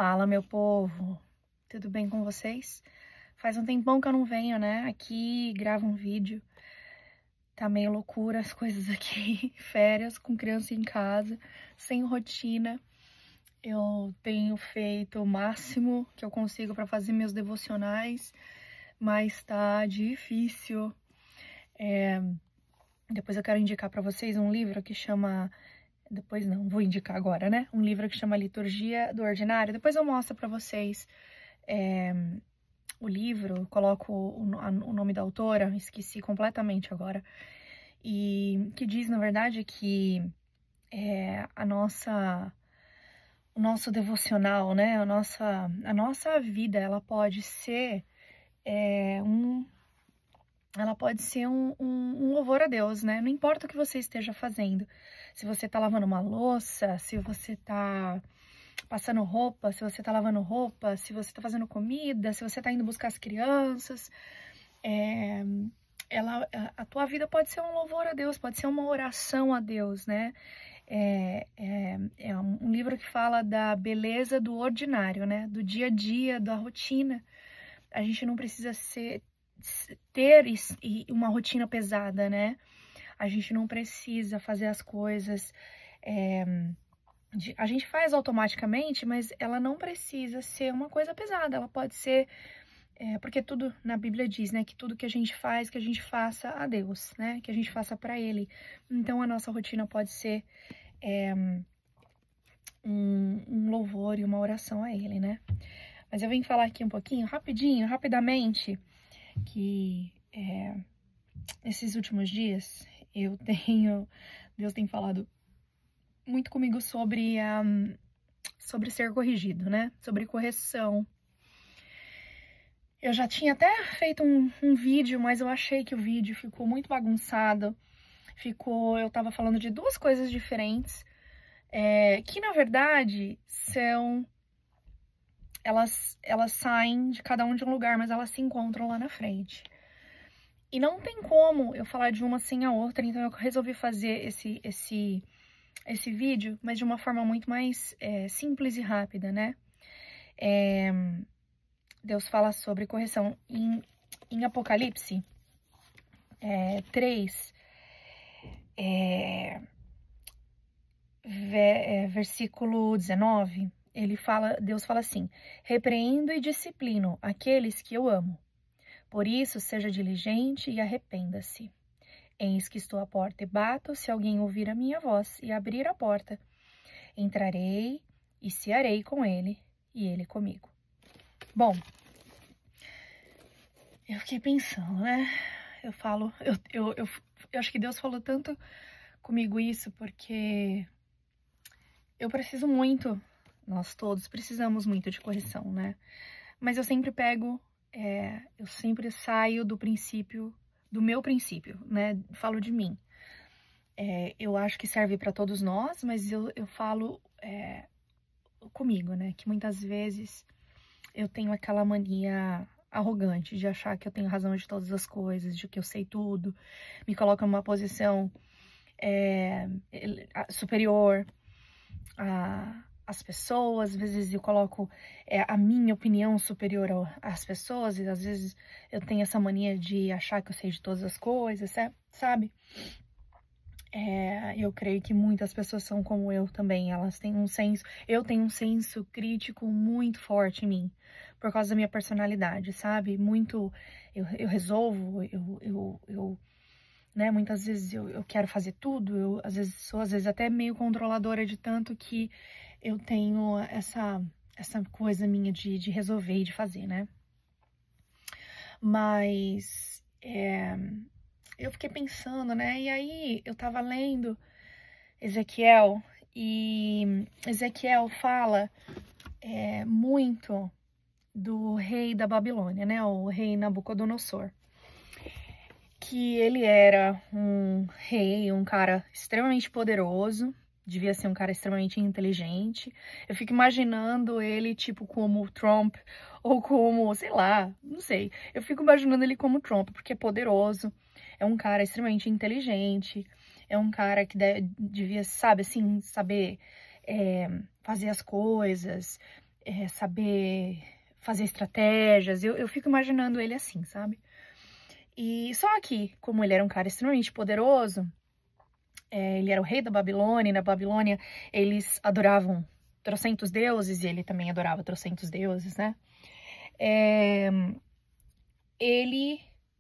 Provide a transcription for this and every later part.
Fala, meu povo, tudo bem com vocês? Faz um tempão que eu não venho, né? Aqui gravo um vídeo, tá meio loucura as coisas aqui, férias com criança em casa, sem rotina. Eu tenho feito o máximo que eu consigo para fazer meus devocionais, mas tá difícil. Depois eu quero indicar para vocês um livro que chama... Depois não, vou indicar agora, né? Um livro que chama Liturgia do Ordinário. Depois eu mostro para vocês o livro, coloco o nome da autora, esqueci completamente agora. E que diz, na verdade, que o nosso devocional, né? A nossa vida, ela pode ser um louvor a Deus, né? Não importa o que você esteja fazendo. Se você tá lavando uma louça, se você tá passando roupa, se você tá lavando roupa, se você tá fazendo comida, se você tá indo buscar as crianças, a tua vida pode ser um louvor a Deus, pode ser uma oração a Deus, né? É um livro que fala da beleza do ordinário, né? Do dia a dia, da rotina. A gente não precisa ter uma rotina pesada, né? A gente não precisa fazer as coisas... a gente faz automaticamente, mas ela não precisa ser uma coisa pesada. Ela pode ser... porque tudo na Bíblia diz, né? Que tudo que a gente faz, que a gente faça a Deus, né? Que a gente faça para Ele. Então, a nossa rotina pode ser um louvor e uma oração a Ele, né? Mas eu vim falar aqui um pouquinho, rapidamente, que esses últimos dias Deus tem falado muito comigo sobre ser corrigido, né? Sobre correção. Eu já tinha até feito um vídeo, mas eu achei que o vídeo ficou muito bagunçado. Eu tava falando de duas coisas diferentes, que na verdade elas saem de cada um de um lugar, mas elas se encontram lá na frente. E não tem como eu falar de uma sem a outra, então eu resolvi fazer esse vídeo, mas de uma forma muito mais simples e rápida, né? Deus fala sobre correção em Apocalipse 3, versículo 19, Deus fala assim: repreendo e disciplino aqueles que eu amo. Por isso, seja diligente e arrependa-se. Eis que estou à porta e bato, se alguém ouvir a minha voz e abrir a porta, entrarei e cearei com ele e ele comigo. Bom, eu fiquei pensando, né? Eu acho que Deus falou tanto comigo isso porque eu preciso muito, nós todos precisamos muito de correção, né? Mas eu sempre eu sempre saio do meu princípio, né? Falo de mim. Eu acho que serve para todos nós, mas eu falo comigo, né? Que muitas vezes eu tenho aquela mania arrogante de achar que eu tenho razão de todas as coisas, de que eu sei tudo, me coloca numa posição superior às pessoas. Às vezes eu coloco a minha opinião superior às pessoas, e às vezes eu tenho essa mania de achar que eu sei de todas as coisas, sabe? Eu creio que muitas pessoas são como eu também, eu tenho um senso crítico muito forte em mim, por causa da minha personalidade, sabe? Eu resolvo, né, muitas vezes eu quero fazer tudo, às vezes até meio controladora de tanto que eu tenho essa coisa minha de resolver e de fazer, né? Mas eu fiquei pensando, né? E aí eu tava lendo Ezequiel, e Ezequiel fala muito do rei da Babilônia, né? O rei Nabucodonosor. Que ele era um rei, um cara extremamente poderoso, devia ser um cara extremamente inteligente. Eu fico imaginando ele, tipo, como Trump, ou como, sei lá, não sei. Eu fico imaginando ele como Trump, porque é poderoso, é um cara extremamente inteligente, é um cara que devia, sabe, assim, saber fazer as coisas, saber fazer estratégias. Eu fico imaginando ele assim, sabe? E só que, como ele era um cara extremamente poderoso, ele era o rei da Babilônia, e na Babilônia eles adoravam trocentos deuses, e ele também adorava trocentos deuses, né?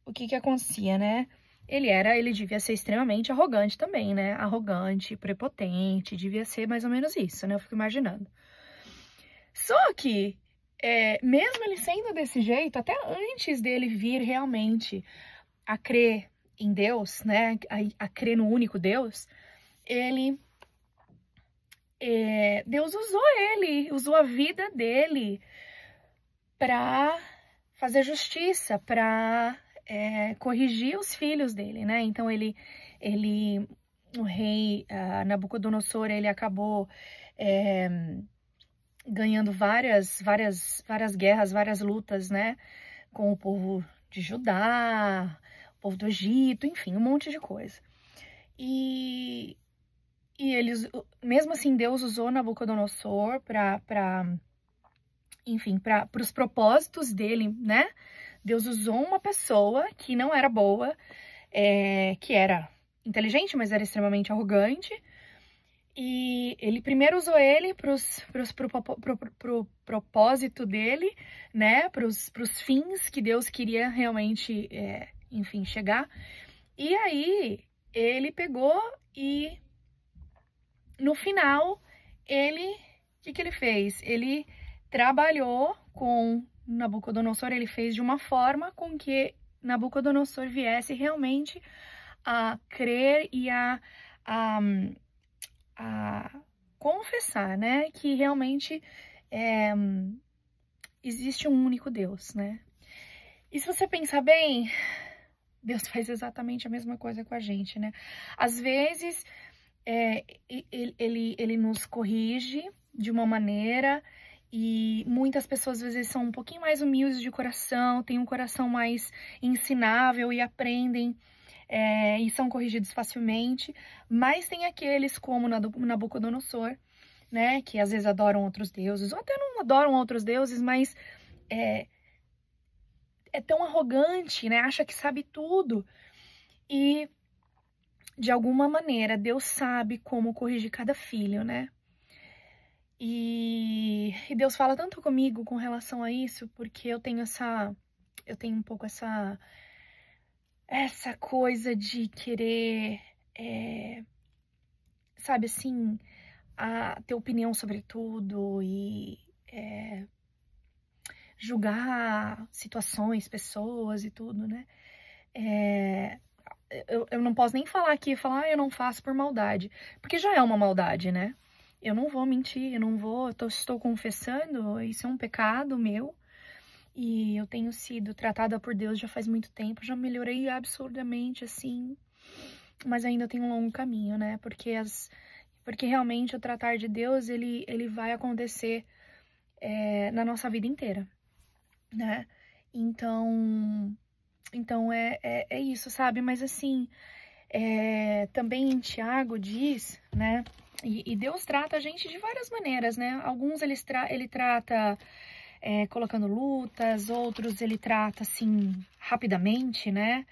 O que acontecia, né? Ele devia ser extremamente arrogante também, né? Arrogante, prepotente, devia ser mais ou menos isso, né? Eu fico imaginando. Só que, mesmo ele sendo desse jeito, até antes dele vir realmente a crer em Deus, né? A crer no único Deus, Deus usou a vida dele para fazer justiça, para corrigir os filhos dele, né? Então o rei Nabucodonosor, ele acabou ganhando várias guerras, várias lutas, né? Com o povo de Judá, o povo do Egito, enfim, um monte de coisa. E eles, mesmo assim, Deus usou Nabucodonosor enfim, para os propósitos dele, né? Deus usou uma pessoa que não era boa, que era inteligente, mas era extremamente arrogante. E ele primeiro usou ele pro propósito dele, né? Pros fins que Deus queria realmente, enfim, chegar. E aí, ele pegou e, no final, o que ele fez? Ele trabalhou com Nabucodonosor, ele fez de uma forma com que Nabucodonosor viesse realmente a crer e a confessar, né, que realmente existe um único Deus, né? E se você pensar bem, Deus faz exatamente a mesma coisa com a gente, né? Às vezes, ele nos corrige de uma maneira, e muitas pessoas às vezes são um pouquinho mais humildes de coração, têm um coração mais ensinável e aprendem e são corrigidos facilmente, mas tem aqueles como Nabucodonosor, né, que às vezes adoram outros deuses, ou até não adoram outros deuses, mas é tão arrogante, né, acha que sabe tudo, e de alguma maneira Deus sabe como corrigir cada filho, né, e Deus fala tanto comigo com relação a isso, porque eu tenho um pouco essa coisa de querer, sabe assim, ter opinião sobre tudo e julgar situações, pessoas e tudo, né? Eu não posso nem falar aqui, eu não faço por maldade, porque já é uma maldade, né? Eu não vou mentir, estou confessando, isso é um pecado meu, e eu tenho sido tratada por Deus já faz muito tempo, já melhorei absurdamente, assim, mas ainda tem um longo caminho, né? Porque realmente o tratar de Deus, ele vai acontecer na nossa vida inteira, né? Então é isso, sabe? Mas assim, também em Tiago diz, né? E Deus trata a gente de várias maneiras, né? Alguns ele trata colocando lutas, outros ele trata assim rapidamente, né?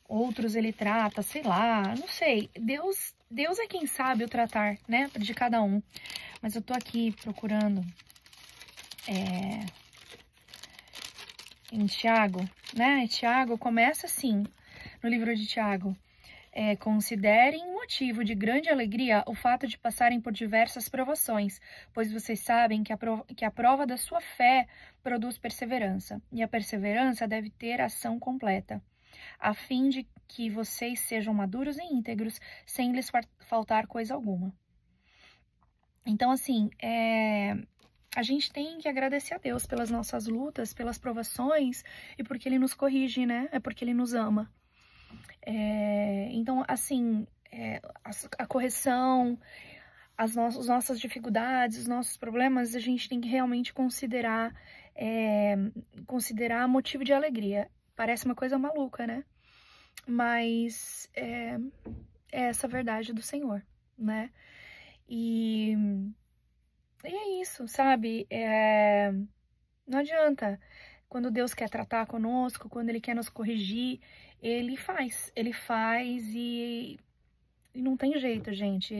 Outros ele trata, sei lá, não sei. Deus é quem sabe o tratar, né? De cada um. Mas eu tô aqui procurando em Tiago, né? Tiago começa assim, no livro de Tiago. Considerem motivo de grande alegria o fato de passarem por diversas provações, pois vocês sabem que a prova da sua fé produz perseverança, e a perseverança deve ter ação completa, a fim de que vocês sejam maduros e íntegros, sem lhes faltar coisa alguma. Então, assim, a gente tem que agradecer a Deus pelas nossas lutas, pelas provações, e porque Ele nos corrige, né? É porque Ele nos ama. Então, assim, a correção, as nossas dificuldades, os nossos problemas, a gente tem que realmente considerar motivo de alegria. Parece uma coisa maluca, né? Mas é essa a verdade do Senhor, né? E é isso. isso, sabe? Não adianta. Quando Deus quer tratar conosco, quando Ele quer nos corrigir, Ele faz e não tem jeito, gente.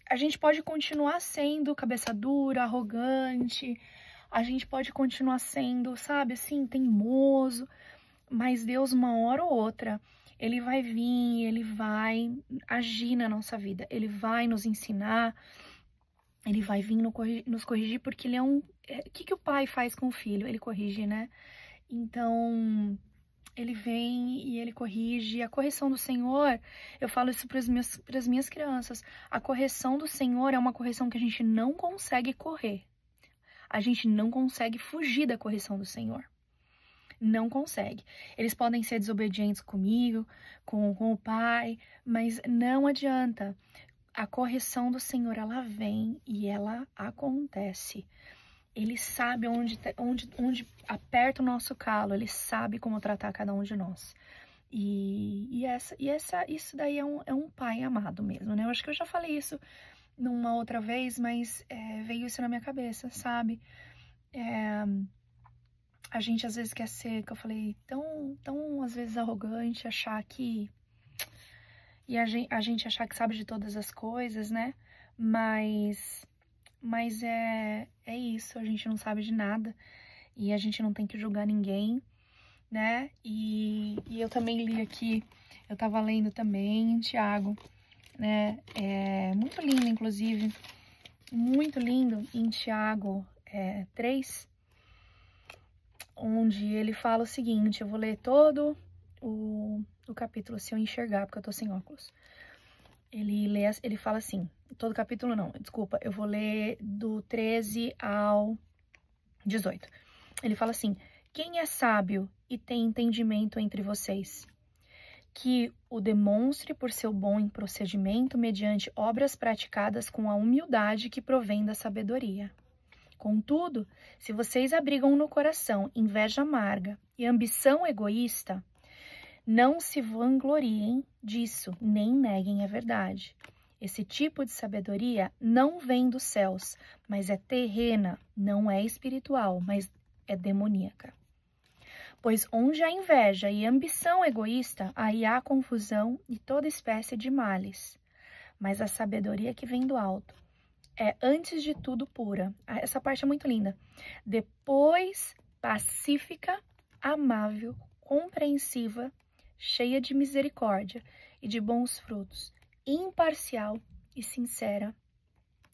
A gente pode continuar sendo cabeça dura, arrogante, a gente pode continuar sendo, sabe, assim, teimoso, mas Deus, uma hora ou outra, Ele vai vir, Ele vai agir na nossa vida, Ele vai nos ensinar, Ele vai vir nos corrigir, porque Ele é um... O que o pai faz com o filho? Ele corrige, né? Então, Ele vem e Ele corrige. A correção do Senhor, eu falo isso para as minhas crianças, a correção do Senhor é uma correção que a gente não consegue correr. A gente não consegue fugir da correção do Senhor. Não consegue. Eles podem ser desobedientes comigo, com o pai, mas não adianta. A correção do Senhor, ela vem e ela acontece. Ele sabe onde aperta o nosso calo, Ele sabe como tratar cada um de nós. Isso daí é um pai amado mesmo, né? Eu acho que eu já falei isso numa outra vez, mas veio isso na minha cabeça, sabe? A gente às vezes quer ser, que eu falei, tão às vezes arrogante, achar que... E a gente achar que sabe de todas as coisas, né? Mas é isso, a gente não sabe de nada. E a gente não tem que julgar ninguém, né? E eu também li aqui, eu tava lendo também em Tiago, né? Muito lindo, inclusive. Muito lindo em Tiago 3, onde ele fala o seguinte, eu vou ler todo o capítulo se eu enxergar, porque eu tô sem óculos. Ele fala assim, todo capítulo não, desculpa, eu vou ler do 13 ao 18. Ele fala assim, quem é sábio e tem entendimento entre vocês? Que o demonstre por seu bom procedimento mediante obras praticadas com a humildade que provém da sabedoria. Contudo, se vocês abrigam no coração inveja amarga e ambição egoísta, não se vangloriem disso, nem neguem a verdade. Esse tipo de sabedoria não vem dos céus, mas é terrena, não é espiritual, mas é demoníaca. Pois onde há inveja e ambição egoísta, aí há confusão e toda espécie de males. Mas a sabedoria que vem do alto é, antes de tudo, pura. Essa parte é muito linda. Depois, pacífica, amável, compreensiva, cheia de misericórdia e de bons frutos, imparcial e sincera.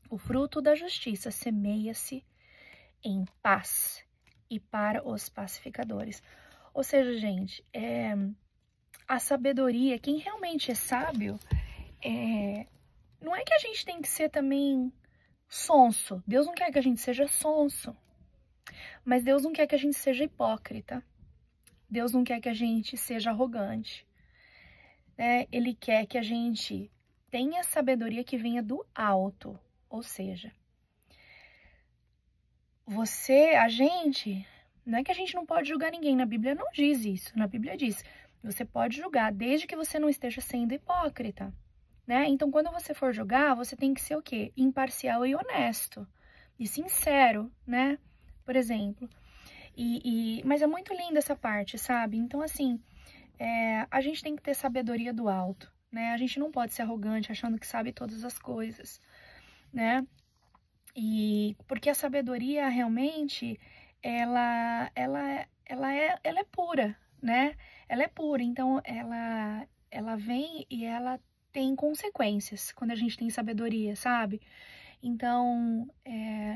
O fruto da justiça semeia-se em paz e para os pacificadores. Ou seja, gente, a sabedoria, quem realmente é sábio, não é que a gente tem que ser também sonso. Deus não quer que a gente seja sonso, mas Deus não quer que a gente seja hipócrita. Deus não quer que a gente seja arrogante, né? Ele quer que a gente tenha sabedoria que venha do alto, ou seja, a gente, não é que a gente não pode julgar ninguém, na Bíblia não diz isso, na Bíblia diz, você pode julgar desde que você não esteja sendo hipócrita, né? Então, quando você for julgar, você tem que ser o quê? Imparcial e honesto, e sincero, né? Por exemplo... Mas é muito linda essa parte, sabe? Então, assim, a gente tem que ter sabedoria do alto, né? A gente não pode ser arrogante achando que sabe todas as coisas, né? Porque a sabedoria, realmente, ela é pura, né? Ela é pura, então, ela vem e ela tem consequências quando a gente tem sabedoria, sabe? Então,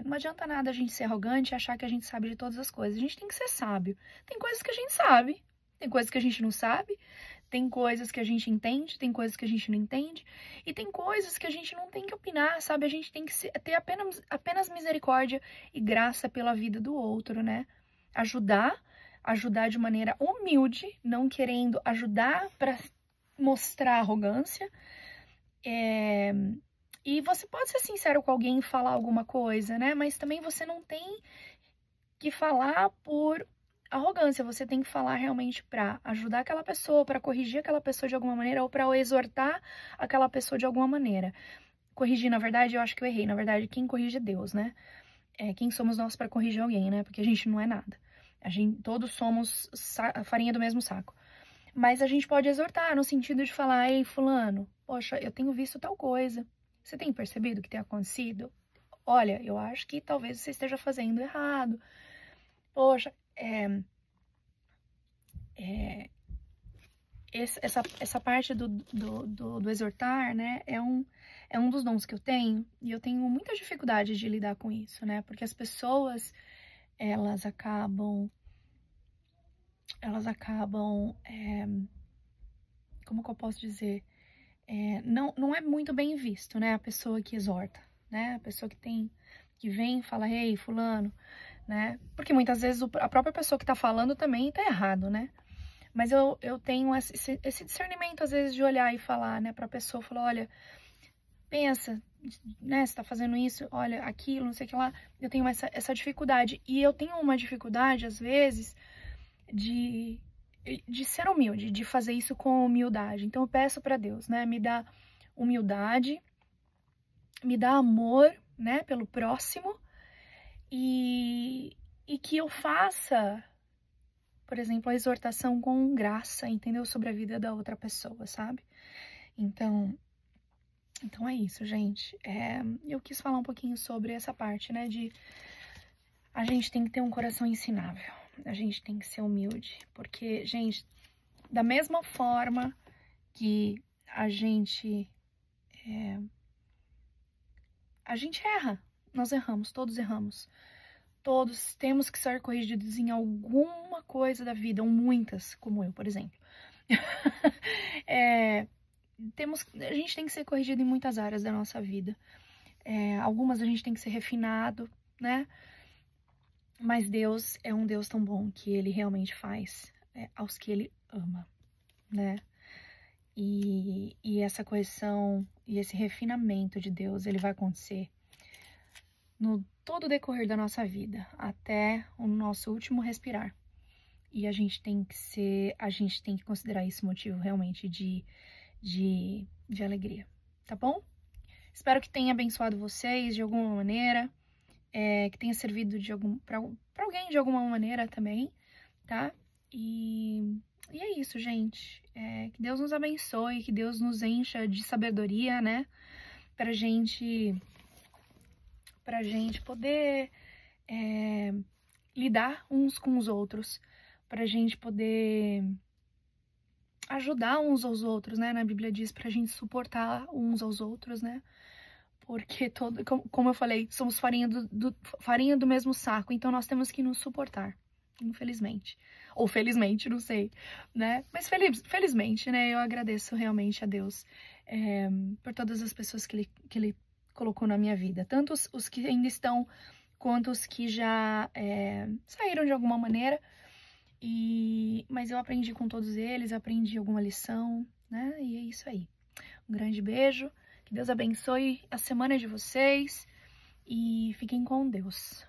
não adianta nada a gente ser arrogante e achar que a gente sabe de todas as coisas. A gente tem que ser sábio. Tem coisas que a gente sabe, tem coisas que a gente não sabe, tem coisas que a gente entende, tem coisas que a gente não entende, e tem coisas que a gente não tem que opinar, sabe? A gente tem que ter apenas misericórdia e graça pela vida do outro, né? Ajudar de maneira humilde, não querendo ajudar para mostrar arrogância, E você pode ser sincero com alguém e falar alguma coisa, né? Mas também você não tem que falar por arrogância. Você tem que falar realmente para ajudar aquela pessoa, para corrigir aquela pessoa de alguma maneira ou para exortar aquela pessoa de alguma maneira. corrigir, na verdade, eu acho que eu errei. Na verdade, quem corrige é Deus, né? Quem somos nós para corrigir alguém, né? Porque a gente não é nada. Todos somos farinha do mesmo saco. Mas a gente pode exortar no sentido de falar, ei, fulano, poxa, eu tenho visto tal coisa. Você tem percebido o que tem acontecido? Olha, eu acho que talvez você esteja fazendo errado. Poxa, essa parte do exortar, né, é um dos dons que eu tenho, e eu tenho muita dificuldade de lidar com isso, né, porque as pessoas, elas acabam, como que eu posso dizer, não é muito bem visto, né, a pessoa que exorta, né, a pessoa que vem e fala, ei, fulano, né, porque muitas vezes a própria pessoa que tá falando também tá errado, né. Mas eu tenho esse discernimento, às vezes, de olhar e falar, né, pra pessoa, falar, olha, pensa, né, você tá fazendo isso, olha, aquilo, não sei o que lá. Eu tenho essa dificuldade. E eu tenho uma dificuldade, às vezes, de ser humilde, de fazer isso com humildade. Então, eu peço pra Deus, né, me dá humildade, me dá amor, né, pelo próximo, e que eu faça, por exemplo, a exortação com graça, entendeu? Sobre a vida da outra pessoa, sabe? Então é isso, gente. Eu quis falar um pouquinho sobre essa parte, né? De a gente tem que ter um coração ensinável. A gente tem que ser humilde. Porque, gente, da mesma forma que a gente erra, nós erramos, todos erramos. Todos temos que ser corrigidos em alguma coisa da vida, ou muitas, como eu, por exemplo. A gente tem que ser corrigido em muitas áreas da nossa vida. Algumas a gente tem que ser refinado, né? Mas Deus é um Deus tão bom que Ele realmente faz aos que Ele ama, né? E essa correção e esse refinamento de Deus, ele vai acontecer no todo o decorrer da nossa vida, até o nosso último respirar. E a gente tem que considerar isso motivo realmente de alegria, tá bom? Espero que tenha abençoado vocês de alguma maneira, que tenha servido para alguém de alguma maneira também, tá? E é isso, gente. Que Deus nos abençoe, que Deus nos encha de sabedoria, né? Pra gente poder lidar uns com os outros, pra gente poder ajudar uns aos outros, né? Na Bíblia diz pra gente suportar uns aos outros, né? Porque, como eu falei, somos farinha do mesmo saco, então nós temos que nos suportar, infelizmente. Ou felizmente, não sei, né? Mas felizmente, né? Eu agradeço realmente a Deus por todas as pessoas que Ele colocou na minha vida. Tanto os que ainda estão, quanto os que já saíram de alguma maneira. Mas eu aprendi com todos eles, aprendi alguma lição, né? E é isso aí. Um grande beijo. Que Deus abençoe a semana de vocês e fiquem com Deus.